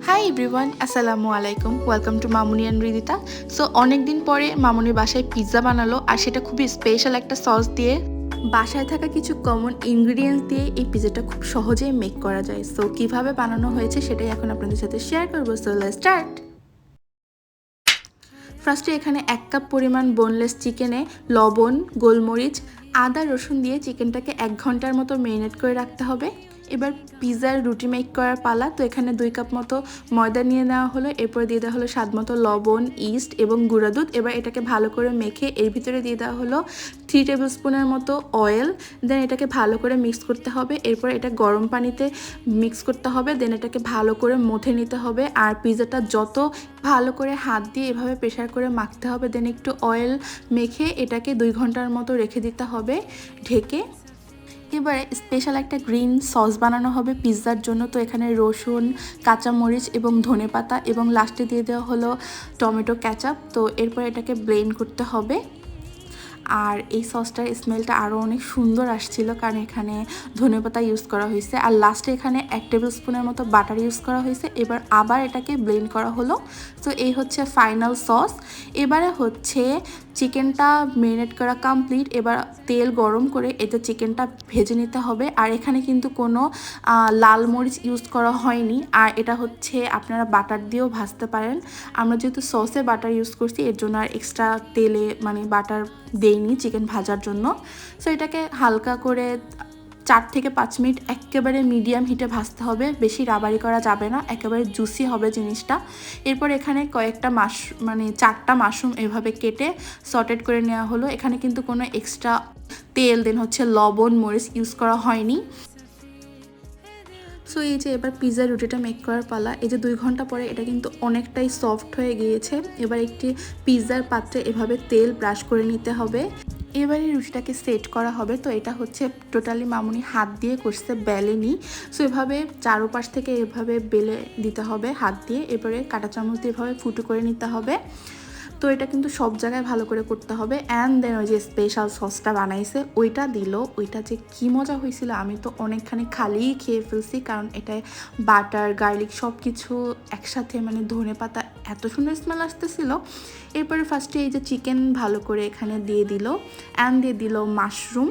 Hi everyone, আসসালামু আলাইকুম। Welcome to Mamuni and Ridita. So অনেক দিন পরে মামুনি বাসায় পিৎজা বানালো, আর সেটা খুবই স্পেশাল একটা সস দিয়ে। বাসায় থাকা কিছু কমন ইনগ্রিডিয়েন্টস দিয়ে এই পিৎজাটা খুব সহজেই মেক করা যায়। সো কিভাবে বানানো হয়েছে সেটাই এখন আপনাদের সাথে শেয়ার করবো। So let's start. ফার্স্টে এখানে 1 কাপ পরিমাণ বোনলেস চিকেনে লবণ, গোলমরিচ, আদা, রসুন দিয়ে চিকেনটাকে 1 ঘন্টার মতো ম্যারিনেট করে রাখতে হবে। এবার পিৎজার রুটি মেক করার পালা। তো এখানে 2 কাপ মতো ময়দা নিয়ে নেওয়া হলো, এরপর দিয়ে দেওয়া হলো স্বাদ মতো লবণ, ইস্ট এবং গুঁড়া দুধ। এবার এটাকে ভালো করে মেখে এর ভিতরে দিয়ে দেওয়া হলো 3 টেবিল স্পুনের মতো অয়েল। দেন এটাকে ভালো করে মিক্স করতে হবে। এরপর এটা গরম পানিতে মিক্স করতে হবে। দেন এটাকে ভালো করে মথে নিতে হবে। আর পিৎজাটা যত ভালো করে হাত দিয়ে এভাবে প্রেসার করে মাখতে হবে। দেন একটু অয়েল মেখে এটাকে 2 ঘন্টার মতো রেখে দিতে হবে ঢেকে। এবারে স্পেশাল একটা গ্রিন সস বানানো হবে পিৎজার জন্য। তো এখানে রসুন, কাঁচামরিচ এবং ধনেপাতা এবং লাস্টে দিয়ে দেওয়া হলো টমেটো ক্যাচাপ। তো এরপর এটাকে ব্লেন্ড করতে হবে। আর এই সসটার স্মেলটা আরও অনেক সুন্দর আসছিল, কারণ এখানে ধনেপাতা ইউজ করা হয়েছে। আর লাস্টে এখানে 1 টেবিল স্পুনের মতো বাটার ইউজ করা হয়েছে। এবার আবার এটাকে ব্লেন্ড করা হলো। তো এই হচ্ছে ফাইনাল সস। এবারে হচ্ছে চিকেনটা ম্যারিনেট করা কমপ্লিট। এবার তেল গরম করে এতে চিকেনটা ভেজে নিতে হবে। আর এখানে কিন্তু কোনো লাল মরিচ ইউজ করা হয়নি। আর এটা হচ্ছে আপনারা বাটার দিয়েও ভাজতে পারেন। আমরা যেহেতু সসে বাটার ইউজ করছি, এর জন্য আর এক্সট্রা তেলে মানে বাটার দেইনি চিকেন ভাজার জন্য। সো এটাকে হালকা করে 4 থেকে 5 মিনিট একেবারে মিডিয়াম হিটে ভাজতে হবে। বেশি রাবারি করা যাবে না, একেবারে জুসি হবে জিনিসটা। এরপর এখানে কয়েকটা মানে 4টা মাশরুম এভাবে কেটে সটেড করে নেওয়া হলো। এখানে কিন্তু কোনো এক্সট্রা তেল দেন হচ্ছে লবণ, মরিচ ইউজ করা হয়নি। সো এই যে এবার পিৎজা রুটিটা মেক করার পালা। এই যে 2 ঘন্টা পরে এটা কিন্তু অনেকটাই সফট হয়ে গিয়েছে। এবার একটি পিৎজার পাত্রে এভাবে তেল ব্রাশ করে নিতে হবে। এবারে রুটিটাকে সেট করা হবে। তো এটা হচ্ছে টোটালি মামুনি হাত দিয়ে করছে, বেলেনি। সো এভাবে চারোপাশ থেকে এভাবে বেলে দিতে হবে হাত দিয়ে। এবারে কাঁটা চামচ দিয়ে এভাবে ফুটো করে নিতে হবে। তো এটা কিন্তু সব জায়গায় ভালো করে করতে হবে। অ্যান্ড দেন ওই যে স্পেশাল সসটা বানাইছে ওইটা দিল। ওইটা যে কী মজা হয়েছিল, আমি তো অনেকখানি খালিই খেয়ে ফেলছি, কারণ এটায় বাটার, গার্লিক সব কিছু একসাথে, মানে ধনেপাতা, এত সুন্দর স্মেল আসতেছিল। এরপরে ফার্স্টে এই যে চিকেন ভালো করে এখানে দিয়ে দিল, অ্যান্ড দিয়ে দিল মাশরুম।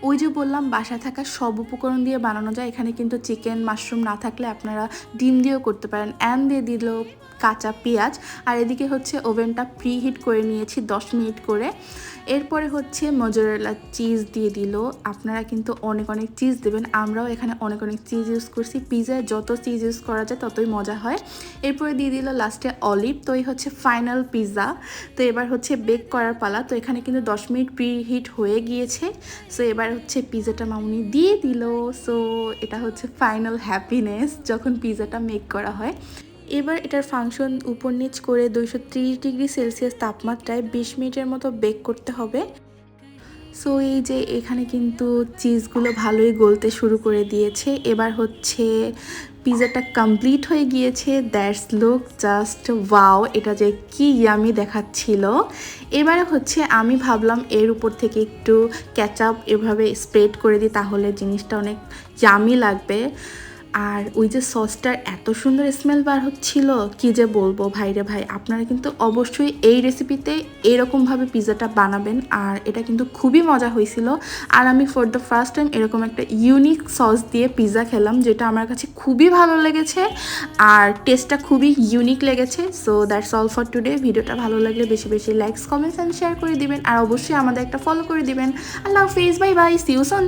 ওই যে বললাম বাসায় থাকা সব উপকরণ দিয়ে বানানো যায়। এখানে কিন্তু চিকেন, মাশরুম না থাকলে আপনারা ডিম দিয়েও করতে পারেন। অ্যান্ড দিয়ে দিল কাঁচা পেঁয়াজ। আর এদিকে হচ্ছে ওভেনটা প্রি হিট করে নিয়েছি 10 মিনিট করে। এরপরে হচ্ছে মজরেলা চিজ দিয়ে দিল। আপনারা কিন্তু অনেক অনেক চিজ দেবেন, আমরাও এখানে অনেক অনেক চিজ ইউজ করছি। পিৎজায় যত চিজ ইউজ করা যায় ততই মজা হয়। এরপরে দিয়ে দিল লাস্টে অলিভ। তো এই হচ্ছে ফাইনাল পিৎজা। তো এবার হচ্ছে বেক করার পালা। তো এখানে কিন্তু 10 মিনিট প্রি হিট হয়ে গিয়েছে। সো এবার হচ্ছে পিৎজাটা মামুনি দিয়ে দিল। সো এটা হচ্ছে ফাইনাল হ্যাপিনেস যখন পিৎজাটা মেক করা হয়। এবার এটার ফাংশন উপর নিচ করে 230 ডিগ্রি সেলসিয়াস তাপমাত্রায় 20 মিনিটের মতো বেক করতে হবে। সো এই যে এখানে কিন্তু চিজগুলো ভালোই গলতে শুরু করে দিয়েছে। এবার হচ্ছে পিৎজাটা কমপ্লিট হয়ে গিয়েছে। দ্যাটস লুক জাস্ট ওয়াও, এটা যে কি ইয়ামি দেখাচ্ছিল। এবারে হচ্ছে আমি ভাবলাম এর উপর থেকে একটু ক্যাচআপ এভাবে স্প্রেড করে দিই, তাহলে জিনিসটা অনেক ইয়ামি লাগবে। আর ওই যে সসটার এত সুন্দর স্মেল বার হচ্ছিল, কি যে বলবো ভাইরে ভাই। আপনারা কিন্তু অবশ্যই এই রেসিপিতে এইরকমভাবে পিৎজাটা বানাবেন। আর এটা কিন্তু খুবই মজা হয়েছিল। আর আমি ফর দ্য ফার্স্ট টাইম এরকম একটা ইউনিক সস দিয়ে পিৎজা খেলাম, যেটা আমার কাছে খুবই ভালো লেগেছে। আর টেস্টটা খুবই ইউনিক লেগেছে। So that's all for today. ভিডিওটা ভালো লাগলে বেশি বেশি লাইকস, কমেন্টস অ্যান্ড শেয়ার করে দিবেন। আর অবশ্যই আমাদের একটা ফলো করে দিবেন। আল্লাহ হাফিজ, bye bye, see you soon.